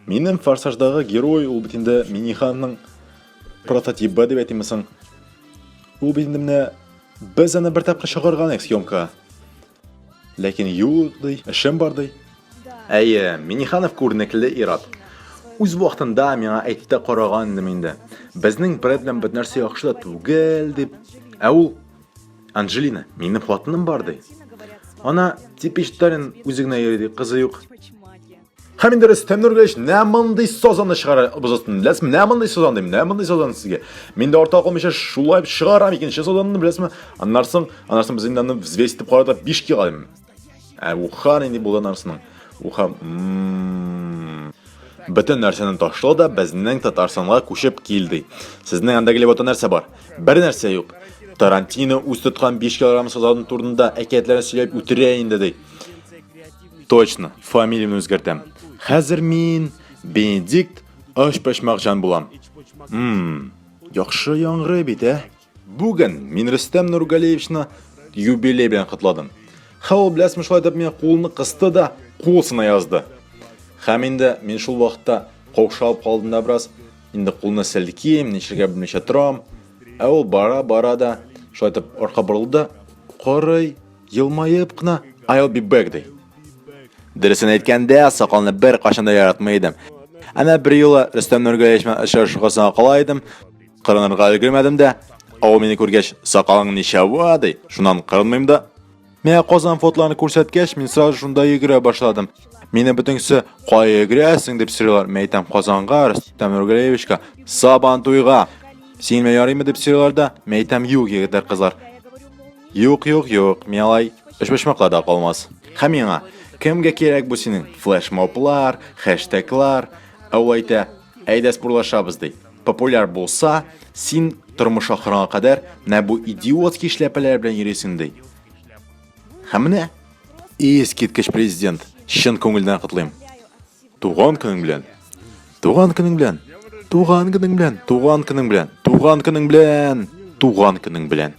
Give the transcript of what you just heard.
Минем Форсаждагы герой ул бит инде Миниханның прототипы дип әйтимсең. Ул бит инде менә без аны бер тапкыр чыгарган съемка. Ләкин юк ди, эшем бар ди. Әйе, Миниханов күренекле ират. Үз вакытында миңа әйтте караган идем инде. Безнең брат белән бер нәрсә яхшы да түгел дип. Ә ул Анжелина, минем хатыным бар ди. Ана типичтарын үзегенә йөри, кызы юк. Һәм инде Рөстәм Нургалиевич, нә мондый сазаны чыгара бузатын. Беләсезме, нә мондый сазан дим, нә мондый сазан сезгә. Мин дә арта калмыйча шулай чыгарам икенче сазанны, беләсезме? Аннарсын без инде аны взвеситеп карата 5 килограмм. Ә ухан инде булган арсының. Ухан бөтен нәрсәне ташлады да безнең Татарстанга күчеп килде. Сезнең анда килеп ата нәрсә бар? Бер нәрсә юк. Тарантино үз тоткан 5 килограмм сазанның турында әкиятләрен сөйләп үтерә инде ди. Точно, фамилиямны үзгәртәм. Хәзер мин Бенедикт Ашпашмакҗан булам. Яхшы яңгырый бит, ә? Бүген мин Рөстәм Нургалиевичны юбилей белән кутладым. Ул беләсезме, шулай дип миңа кулны кысты да кулсына язды. Һәм инде мин шул вакытта каушап калдым да бераз. Инде кулны селким, ничегә белмичә торам. Ә ул бара да шулай дип арка борылды. Карый, елмаеп кына I'll be back ди. Дөресен әйткәндә, сакалны бер кашанда яратмый идем. Әнә бер юлы Рөстәм Нургалиевич белән очрашуга кала идем. Кырынырга өлгермәдем дә, ул мине күргәч, сакалың ничә була ди. Шуннан кырынмыйм да. Миңа Казан фотоларын күрсәткәч, мин сразу шунда йөгерә башладым. Мине бүтәнсе кая йөгерәсең дип сорыйлар. Мен әйтәм, Казанга, Рөстәм Нургалиевичка, Сабан туйга. Син менә ярыймы дип сорыйлар да, мен әйтәм, юк, егетләр, кызлар. Юк, миңа эшбашмакларда калмас. Һәм миңа кемгә кирәк бу синең флешмоблар, хэштеглар, әйтә, әйдә спорлашабыз ди. Популяр булса, син тормыш ахырына кадәр менә бу идиотский эшләпәләр белән йөрисең ди. Һәм менә искиткеч президент, чын күңелдән котлыйм. Туган көнең белән. Туган көнең белән. Туган көнең белән. Туган көнең белән. Туган көнең белән. Туган көнең белән.